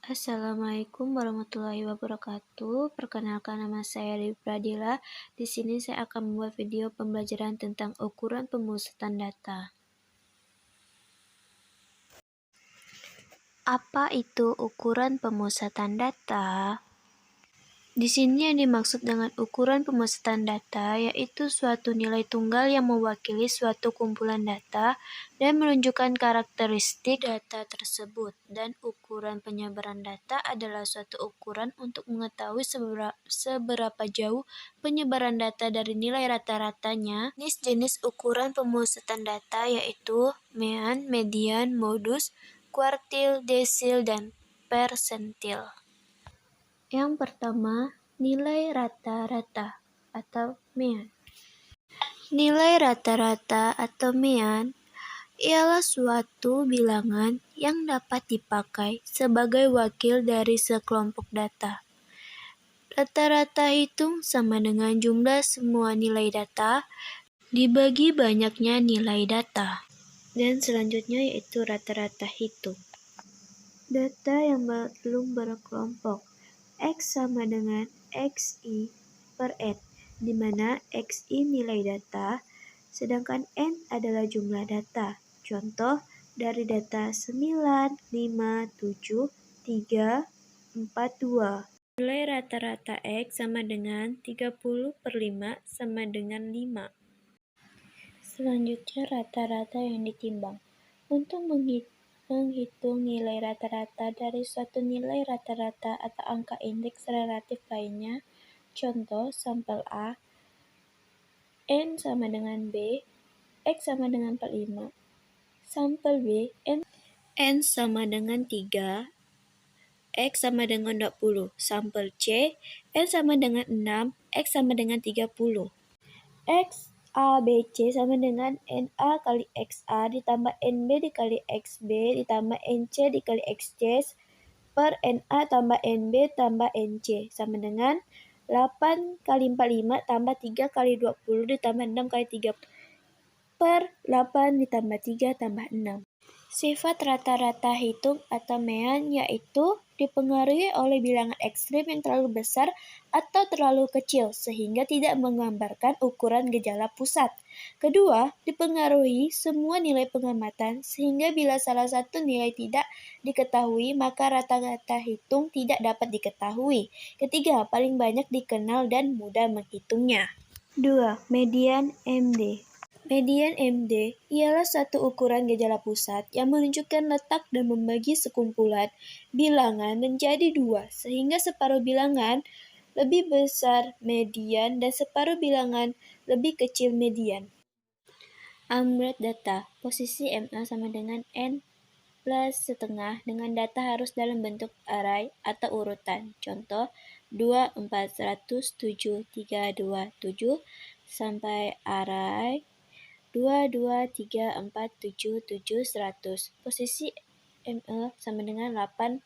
Assalamualaikum warahmatullahi wabarakatuh. Perkenalkan, nama saya Dewi Pradila. Di sini saya akan membuat video pembelajaran tentang ukuran pemusatan data. Apa itu ukuran pemusatan data? Di sini yang dimaksud dengan ukuran pemusatan data yaitu suatu nilai tunggal yang mewakili suatu kumpulan data dan menunjukkan karakteristik data tersebut. Dan ukuran penyebaran data adalah suatu ukuran untuk mengetahui seberapa jauh penyebaran data dari nilai rata-ratanya. Jenis-jenis ukuran pemusatan data yaitu mean, median, modus, kuartil, desil, dan persentil. Yang pertama, nilai rata-rata atau mean. Nilai rata-rata atau mean ialah suatu bilangan yang dapat dipakai sebagai wakil dari sekelompok data. Rata-rata hitung sama dengan jumlah semua nilai data dibagi banyaknya nilai data. Dan selanjutnya yaitu rata-rata hitung. Data yang belum berkelompok. X sama dengan XI per N, di mana XI nilai data, sedangkan N adalah jumlah data. Contoh dari data 9, 5, 7, 3, 4, 2. Nilai rata-rata X sama dengan 30 per 5 sama dengan 5. Selanjutnya rata-rata yang ditimbang. Untuk menghitung nilai rata-rata dari suatu nilai rata-rata atau angka indeks relatif lainnya, contoh sampel A, N sama dengan B, X sama dengan 45. Sampel B, N sama dengan 3, X sama dengan 20. Sampel C, N sama dengan 6, X sama dengan 30. X A, B, C sama dengan NA kali XA ditambah NB dikali XB ditambah NC dikali XC per NA tambah NB tambah NC sama dengan 8 kali 45 tambah 3 kali 20 ditambah 6 kali 30 per 8 ditambah 3 tambah 6. Sifat rata-rata hitung atau mean yaitu dipengaruhi oleh bilangan ekstrim yang terlalu besar atau terlalu kecil sehingga tidak menggambarkan ukuran gejala pusat. Kedua, dipengaruhi semua nilai pengamatan sehingga bila salah satu nilai tidak diketahui maka rata-rata hitung tidak dapat diketahui. Ketiga, paling banyak dikenal dan mudah menghitungnya. 2. Median MD. Median MD ialah satu ukuran gejala pusat yang menunjukkan letak dan membagi sekumpulan bilangan menjadi dua, sehingga separuh bilangan lebih besar median dan separuh bilangan lebih kecil median. Aggregate data, posisi MA sama dengan N plus setengah dengan data harus dalam bentuk array atau urutan. Contoh 2, 4, 100, 7, 3, 2, 7 sampai array 2, 2, 3, 4, 7, 7, 100. Posisi ME sama dengan 8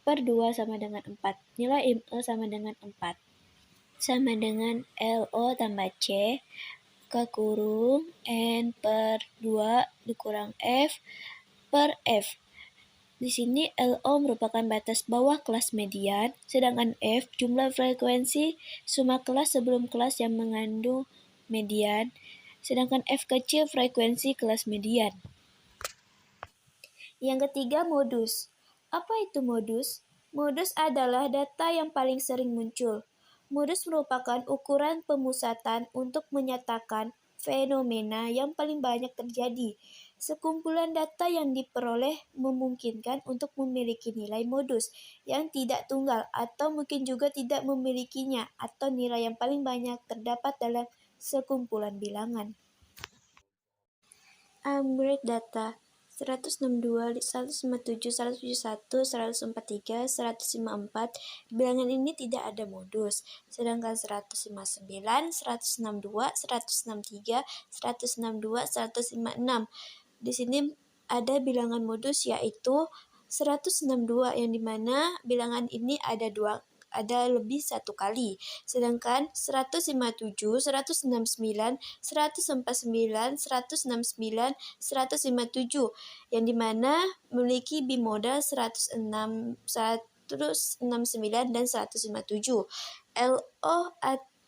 per 2 sama dengan 4. Nilai ME sama dengan 4. Sama dengan LO tambah C ke kurung N per 2 dikurang F per F. Di sini LO merupakan batas bawah kelas median, sedangkan F jumlah frekuensi suma kelas sebelum kelas yang mengandung median, sedangkan F kecil frekuensi kelas median. Yang ketiga, modus. Apa itu modus? Modus adalah data yang paling sering muncul. Modus merupakan ukuran pemusatan untuk menyatakan fenomena yang paling banyak terjadi. Sekumpulan data yang diperoleh memungkinkan untuk memiliki nilai modus yang tidak tunggal atau mungkin juga tidak memilikinya atau nilai yang paling banyak terdapat dalam sekumpulan bilangan. Aggregate data 162, 157, 171, 143, 154. Bilangan ini tidak ada modus. Sedangkan 159, 162, 163, 162, 156. Di sini ada bilangan modus yaitu 162 yang dimana bilangan ini ada lebih satu kali. Sedangkan 157, 169, 149, 169, 157 yang dimana memiliki bimodal 106, 169 dan 157.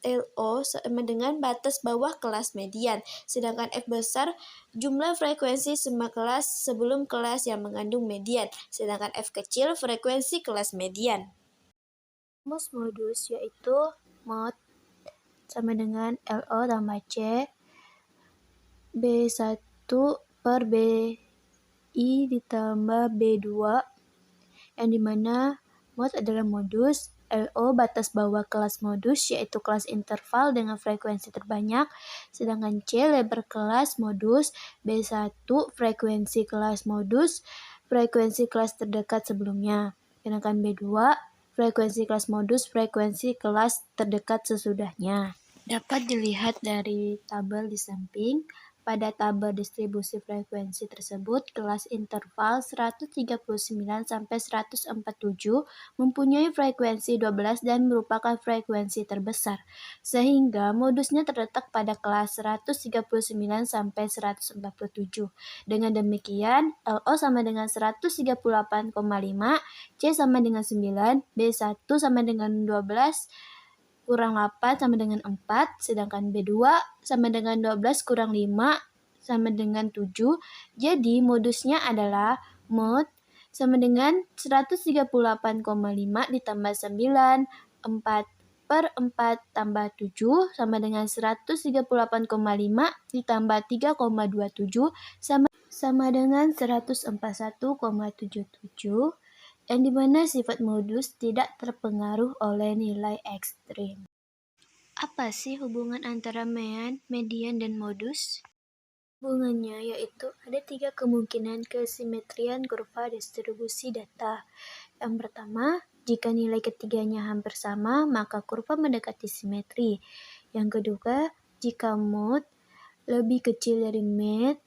LO sama dengan batas bawah kelas median, sedangkan F besar jumlah frekuensi semua kelas sebelum kelas yang mengandung median, sedangkan F kecil frekuensi kelas median. Rumus modus yaitu mod sama dengan LO tambah C B1 per BI ditambah B2, yang dimana mod adalah modus, LO batas bawah kelas modus yaitu kelas interval dengan frekuensi terbanyak, sedangkan C lebar kelas modus, B1 frekuensi kelas modus, frekuensi kelas terdekat sebelumnya, sedangkan B2 frekuensi kelas modus, frekuensi kelas terdekat sesudahnya. Dapat dilihat dari tabel di samping. Pada tabel distribusi frekuensi tersebut, kelas interval 139 sampai 147 mempunyai frekuensi 12 dan merupakan frekuensi terbesar, sehingga modusnya terletak pada kelas 139 sampai 147. Dengan demikian, LO sama dengan 138,5, C sama dengan 9, B1 sama dengan 12, kurang 8 sama dengan 4, sedangkan B2 sama dengan 12 kurang 5 sama dengan 7. Jadi modusnya adalah mod sama dengan 138,5 ditambah 9, 4 per 4 tambah 7 sama dengan 138,5 ditambah 3,27 sama dengan 141,77, yang dimana sifat modus tidak terpengaruh oleh nilai ekstrim. Apa sih hubungan antara median, dan modus? Hubungannya yaitu ada 3 kemungkinan kesimetrian kurva distribusi data. Yang pertama, jika nilai ketiganya hampir sama, maka kurva mendekati simetri. Yang kedua, jika mod lebih kecil dari med,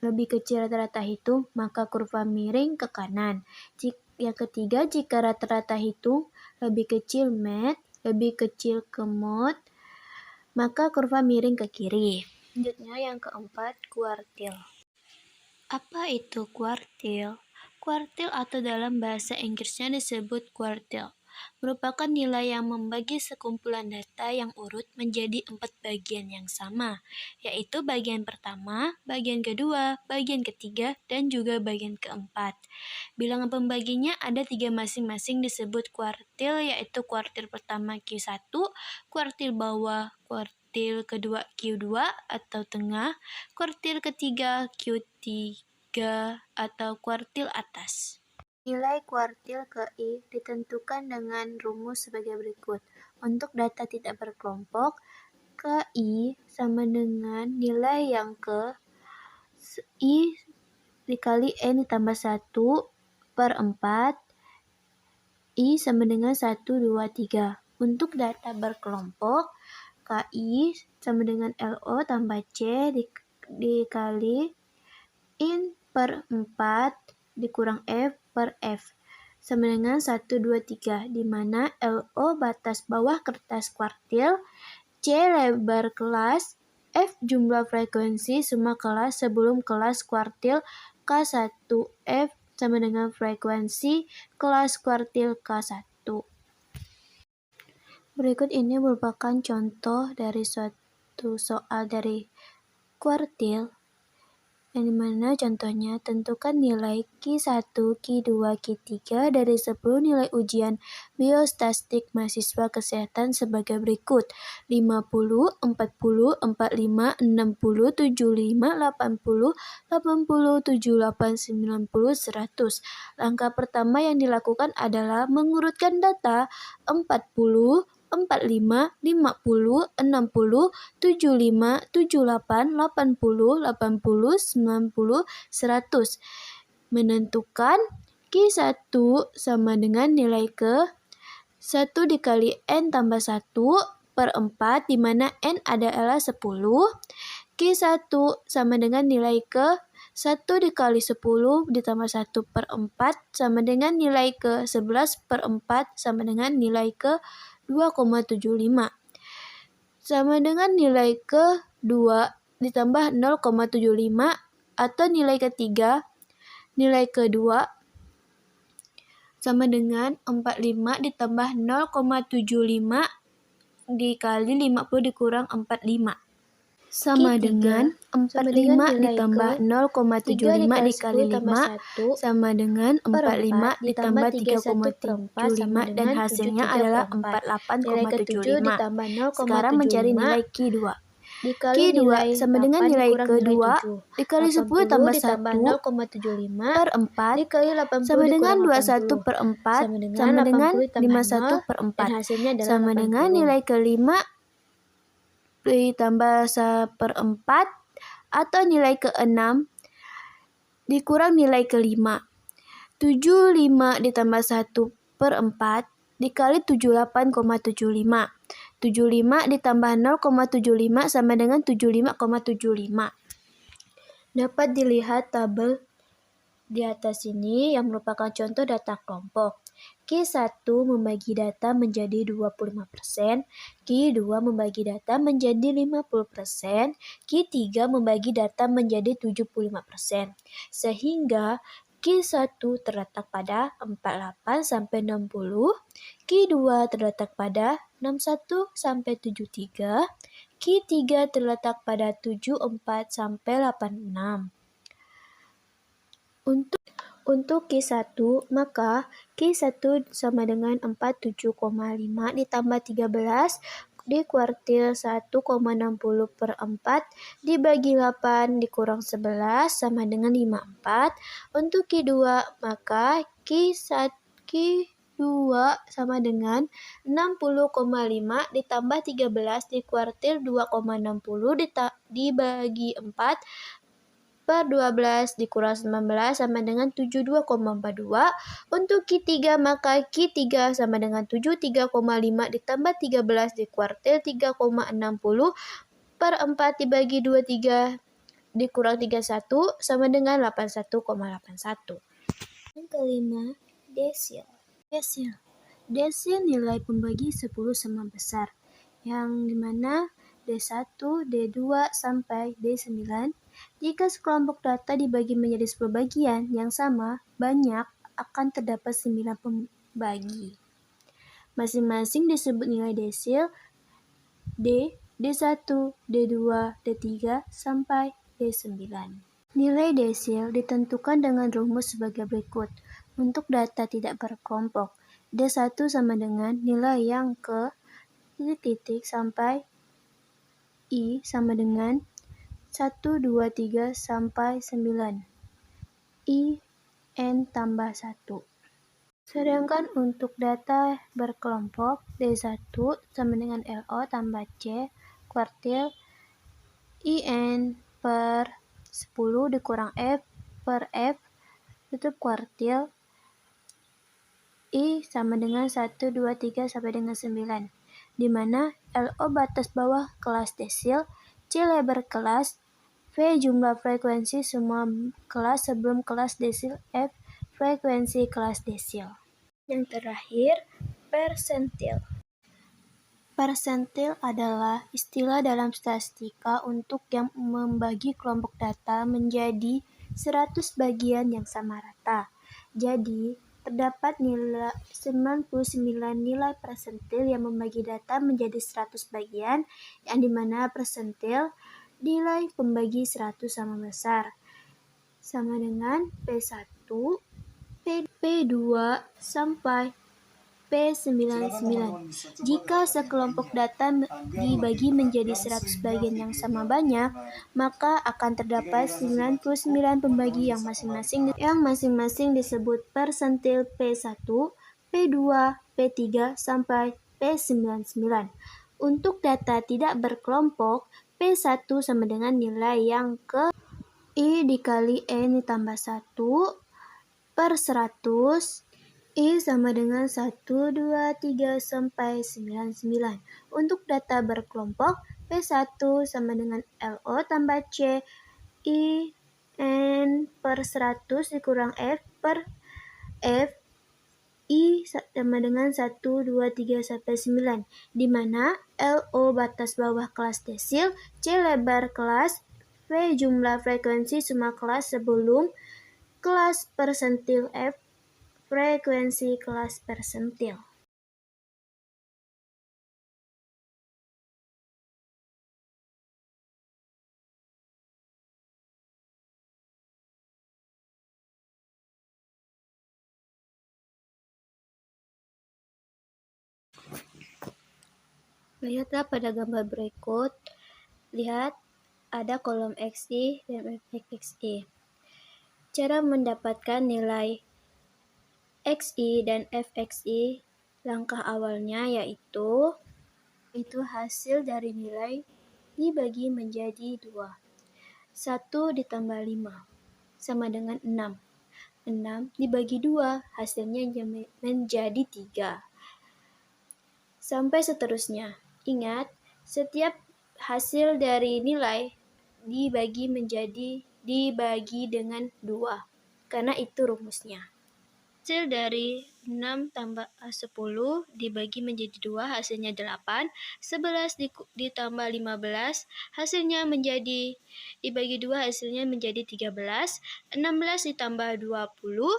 lebih kecil rata-rata hitung, maka kurva miring ke kanan. Yang ketiga, jika rata-rata hitung lebih kecil med, lebih kecil ke mod, maka kurva miring ke kiri. Selanjutnya yang keempat, kuartil. Apa itu kuartil? Kuartil atau dalam bahasa Inggrisnya disebut quartile merupakan nilai yang membagi sekumpulan data yang urut menjadi 4 bagian yang sama, yaitu bagian pertama, bagian kedua, bagian ketiga, dan juga bagian keempat. Bilangan pembaginya ada 3 masing-masing disebut kuartil, yaitu kuartil pertama Q1, kuartil bawah, kuartil kedua Q2 atau tengah, kuartil ketiga Q3 atau kuartil atas. Nilai kuartil KI ditentukan dengan rumus sebagai berikut. Untuk data tidak berkelompok, KI sama dengan nilai yang ke I dikali N ditambah 1 per 4, I sama dengan 1, 2, 3. Untuk data berkelompok, KI sama dengan LO tambah C dikali IN per 4 dikurang F per F sama dengan 1, 2, 3, di mana LO batas bawah kertas kuartil, C lebar kelas, F jumlah frekuensi semua kelas sebelum kelas kuartil K1, F sama dengan frekuensi kelas kuartil K1. Berikut ini merupakan contoh dari suatu soal dari kuartil, yang dimana contohnya tentukan nilai Q1, Q2, Q3 dari 10 nilai ujian biostatistik mahasiswa kesehatan sebagai berikut: 50, 40, 45, 60, 75, 80, 80, 78, 90, 100. Langkah pertama yang dilakukan adalah mengurutkan data 40, 45, 50, 60, 75, 78, 80, 80, 90, 100. Menentukan Q1 sama dengan nilai ke 1 dikali N tambah 1 per 4, di mana N adalah 10. Q1 sama dengan nilai ke 1 dikali 10 ditambah 1 per 4 sama dengan nilai ke 11 per 4 sama dengan nilai ke 2,75 sama dengan nilai ke 2 ditambah 0,75 atau nilai ketiga nilai kedua sama dengan 45 ditambah 0,75 dikali 50 dikurang 45. Sama dengan 45 ditambah 0,75 dikali 5 sama dengan 45 ditambah 3,75 dan hasilnya adalah 48,75. Sekarang mencari nilai Q2. Q2 sama dengan nilai Q2 dikali 10 tambah 1 per 4 sama dengan 21 per 4 sama dengan 51 per 4 sama dengan nilai kelima ditambah 1/4 atau nilai ke-6 dikurang nilai ke-5. 75 ditambah 1/4 dikali 78,75. 75 ditambah 0,75 sama dengan 75,75. Dapat dilihat tabel di atas ini yang merupakan contoh data kelompok. Q1 membagi data menjadi 25%, Q2 membagi data menjadi 50%, Q3 membagi data menjadi 75%. Sehingga Q1 terletak pada 48 sampai 60, Q2 terletak pada 61 sampai 73, Q3 terletak pada 74 sampai 86. Untuk Q1, maka Q1 sama dengan 47,5 ditambah 13 dikuartil 1,60 per 4 dibagi 8 dikurang 11 sama dengan 54. Untuk Q2, maka Q2 sama dengan 60,5 ditambah 13 dikuartil 2,60 dibagi 4 per 12 dikurang 19 sama dengan 72,42. Untuk Q3 maka Q3 sama dengan 73,5 ditambah 13 dikuartil 3,60 per 4 dibagi 23 dikurang 31 sama dengan 81,81. Yang kelima, desil. Desil nilai pembagi 10 sama besar, yang dimana D1, D2 sampai D9. Jika sekelompok data dibagi menjadi 10 bagian yang sama banyak, akan terdapat 9 pembagi. Masing-masing disebut nilai desil D, D1, D2, D3 sampai D9. Nilai desil ditentukan dengan rumus sebagai berikut. Untuk data tidak berkelompok, D1 sama dengan nilai yang ke titik sampai I sama dengan 1, 2, 3 sampai 9. I, N tambah 1. Sedangkan untuk data berkelompok, D1 sama dengan LO tambah C kuartil IN per 10 dikurang F per F tutup kuartil I sama dengan 1, 2, 3 sampai dengan 9. Di mana LO batas bawah kelas desil, C lebar kelas, V jumlah frekuensi semua kelas sebelum kelas desil, F frekuensi kelas desil. Yang terakhir, persentil. Persentil adalah istilah dalam statistika untuk yang membagi kelompok data menjadi 100 bagian yang sama rata. Jadi, terdapat 99 nilai persentil yang membagi data menjadi 100 bagian, yang dimana persentil nilai pembagi 100 sama besar, sama dengan P1, P2 sampai P99. Jika sekelompok data dibagi menjadi 100 bagian yang sama banyak, maka akan terdapat 99 pembagi yang masing-masing disebut persentil P1, P2, P3 sampai P99. Untuk data tidak berkelompok, P1 sama dengan nilai yang ke I dikali N ditambah 1 per 100, I sama dengan 1, 2, 3 sampai 99. Untuk data berkelompok, P1 sama dengan LO tambah C, I, N per 100 dikurang F per F, I sama dengan 1, 2, 3 sampai 9. Di mana LO batas bawah kelas desil, C lebar kelas, V jumlah frekuensi semua kelas sebelum kelas persentil F frekuensi kelas persentil. Lihatlah pada gambar berikut. Lihat, ada kolom XI dan FXI. Cara mendapatkan nilai XI dan FXI, langkah awalnya yaitu hasil dari nilai dibagi menjadi 2. 1 ditambah 5 sama dengan 6. 6 dibagi 2, hasilnya menjadi 3. Sampai seterusnya. Ingat, setiap hasil dari nilai dibagi dengan 2, karena itu rumusnya. Hasil dari 6 tambah 10 dibagi menjadi 2, hasilnya 8. 11 ditambah 15, hasilnya dibagi 2, hasilnya menjadi 13. 16 ditambah 20,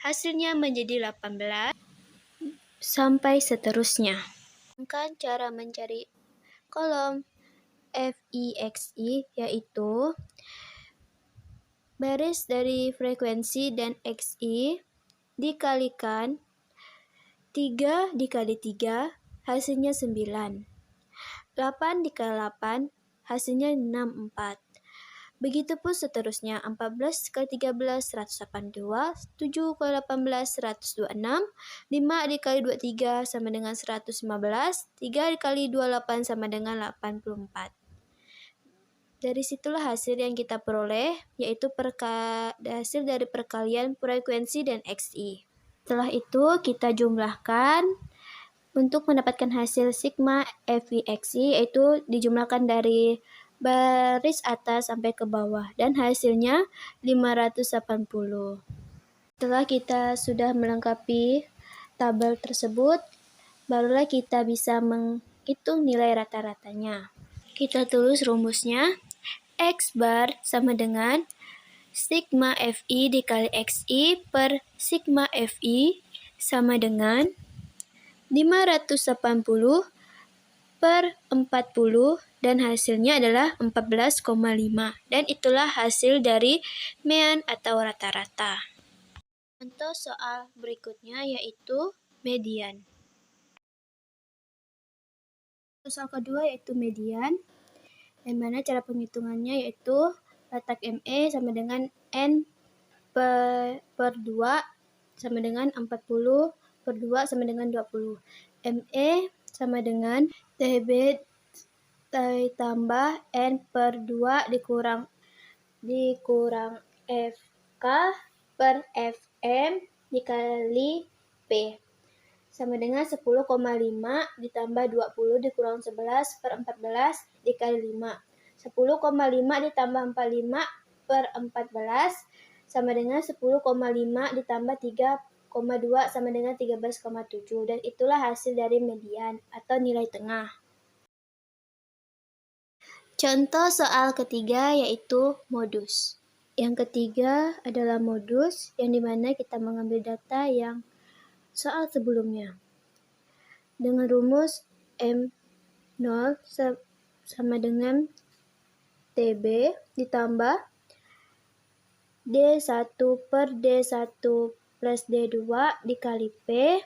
hasilnya menjadi 18. Sampai seterusnya. Cara mencari kolom FIXI yaitu baris dari frekuensi dan XI dikalikan 3 dikali 3, hasilnya 9. 8 dikali 8, hasilnya 64. Begitupun seterusnya, 14 kali 13, 182, 7 kali 18, 126, 5 dikali 23 sama dengan 115, 3 dikali 28 sama dengan 84. Dari situlah hasil yang kita peroleh, yaitu hasil dari perkalian frekuensi dan XI. Setelah itu, kita jumlahkan untuk mendapatkan hasil sigma FIXI, yaitu dijumlahkan dari baris atas sampai ke bawah, dan hasilnya 580. Setelah kita sudah melengkapi tabel tersebut, barulah kita bisa menghitung nilai rata-ratanya. Kita tulis rumusnya, X bar sama dengan sigma FI dikali XI per sigma FI sama dengan 580 per 40, dan hasilnya adalah 14,5. Dan itulah hasil dari mean atau rata-rata. Contoh soal berikutnya yaitu median. Soal kedua yaitu median, yang mana cara penghitungannya yaitu letak ME sama dengan N per 2 sama dengan 40 per 2 sama dengan 20. ME sama dengan TB tambah N per 2 dikurang FK per FM dikali P sama dengan 10,5 ditambah 20 dikurang 11 per 14 dikali 5. 10,5 ditambah 45 per 14 sama dengan 10,5 ditambah 3,2 sama dengan 13,7. Dan itulah hasil dari median atau nilai tengah. Contoh soal ketiga yaitu modus. Yang ketiga adalah modus, yang dimana kita mengambil data yang soal sebelumnya. Dengan rumus M0 sama dengan TB ditambah D1 per D1 plus D2 dikali P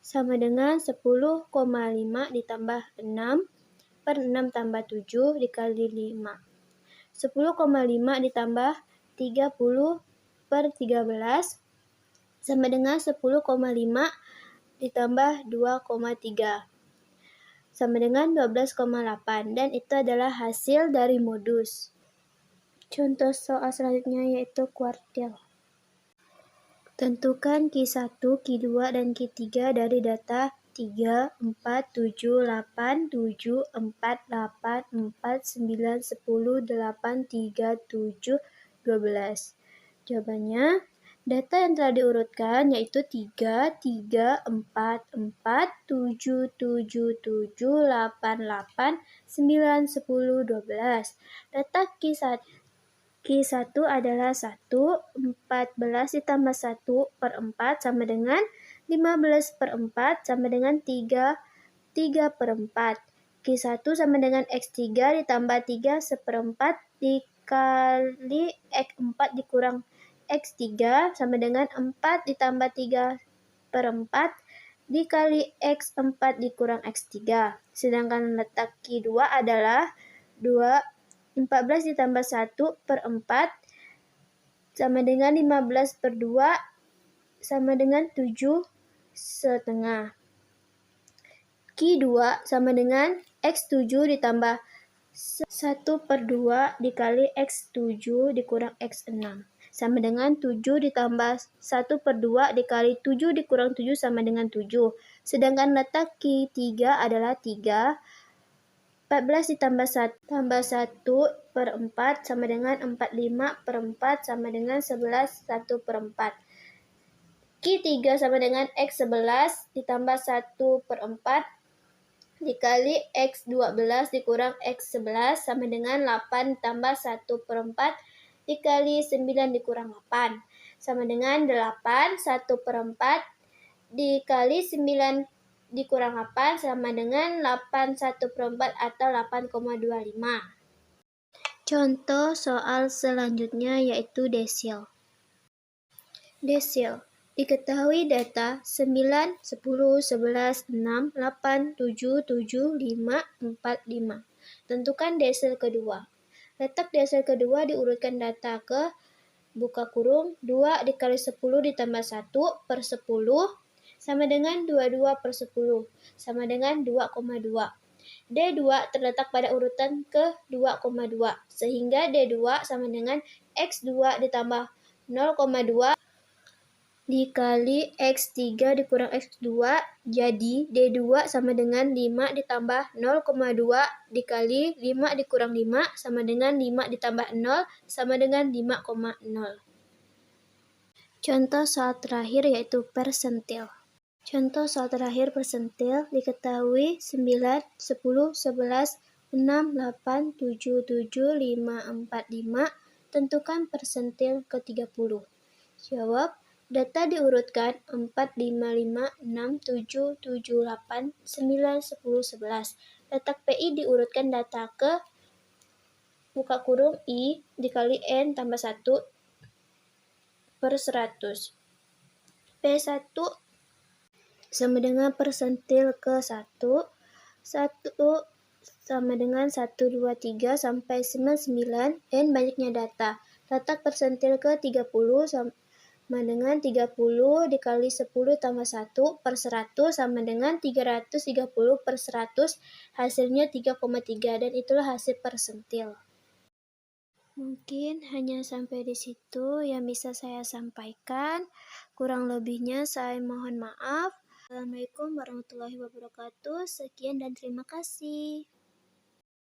sama dengan 10,5 ditambah 6 per 6 tambah 7 dikali 5. 10,5 ditambah 30 per 13 sama dengan 10,5 ditambah 2,3 sama dengan 12,8, dan itu adalah hasil dari modus. Contoh soal selanjutnya yaitu kuartil. Tentukan Q1, Q2, dan Q3 dari data 3, 4, 7, 8, 7, 4, 8, 4, 9, 10, 8, 3, 7, 12. Jawabannya, data yang telah diurutkan yaitu 3, 3, 4, 4, 7, 7, 7, 8, 8, 9, 10, 12. Data Q1 Q1 adalah 1, 14 ditambah 1 per 4 sama dengan 15 per 4 sama dengan 3 per 4. Q1 sama dengan X3 ditambah 3 seperempat dikali X4 dikurang X3 sama dengan 4 ditambah 3 per 4 dikali X4 dikurang X3. Sedangkan letak Q2 adalah 14 ditambah 1 per 4 sama dengan 15 per 2 sama dengan 7 setengah. Q2 sama dengan X7 ditambah 1 per 2 dikali X7 dikurang X6 sama dengan 7 ditambah 1 per 2 dikali 7 dikurang 7 sama dengan 7. Sedangkan letak Q3 adalah 3. 14 ditambah 1 per 4 sama dengan 45 per 4 sama dengan 11 1 per 4. Q3 sama dengan X11 ditambah 1 per 4 dikali X12 dikurang X11 sama dengan 8 ditambah 1 per 4 dikali 9 dikurang 8 sama dengan 8, 1 per 4 dikali 9 dikurang 8 sama dengan 8 1 per 4 atau 8,25. Contoh soal selanjutnya yaitu desil. Desil. Diketahui data 9, 10, 11, 6, 8, 7, 7, 5, 4, 5. Tentukan desil kedua. Letak desil kedua diurutkan data ke buka kurung 2 dikali 10 ditambah 1 per 10 sama dengan 22 per 10 sama dengan 2,2. D2 terletak pada urutan ke 2,2 sehingga D2 sama dengan X2 ditambah 0,2 dikali X3 dikurang X2, jadi D2 sama dengan 5 ditambah 0,2 dikali 5 dikurang 5 sama dengan 5 ditambah 0 sama dengan 5,0. Contoh soal terakhir yaitu persentil. Contoh soal terakhir persentil diketahui 9, 10, 11, 6, 8, 7, 7, 5, 4, 5. Tentukan persentil ke-30. Jawab. Data diurutkan 4, 5, 5, 6, 7, 7, 8, 9, 10, 11. Letak PI diurutkan data ke buka kurung I dikali N tambah 1 per 100. P1 sama dengan persentil ke-1. 1 sama dengan 1, 2, 3 sampai 99. N banyaknya data. Letak persentil ke-30 sama dengan 30 dikali 10 tambah 1 per 100 sama dengan 330 per 100, hasilnya 3,3 dan itulah hasil persentil. Mungkin hanya sampai di situ yang bisa saya sampaikan. Kurang lebihnya saya mohon maaf. Assalamualaikum warahmatullahi wabarakatuh. Sekian dan terima kasih.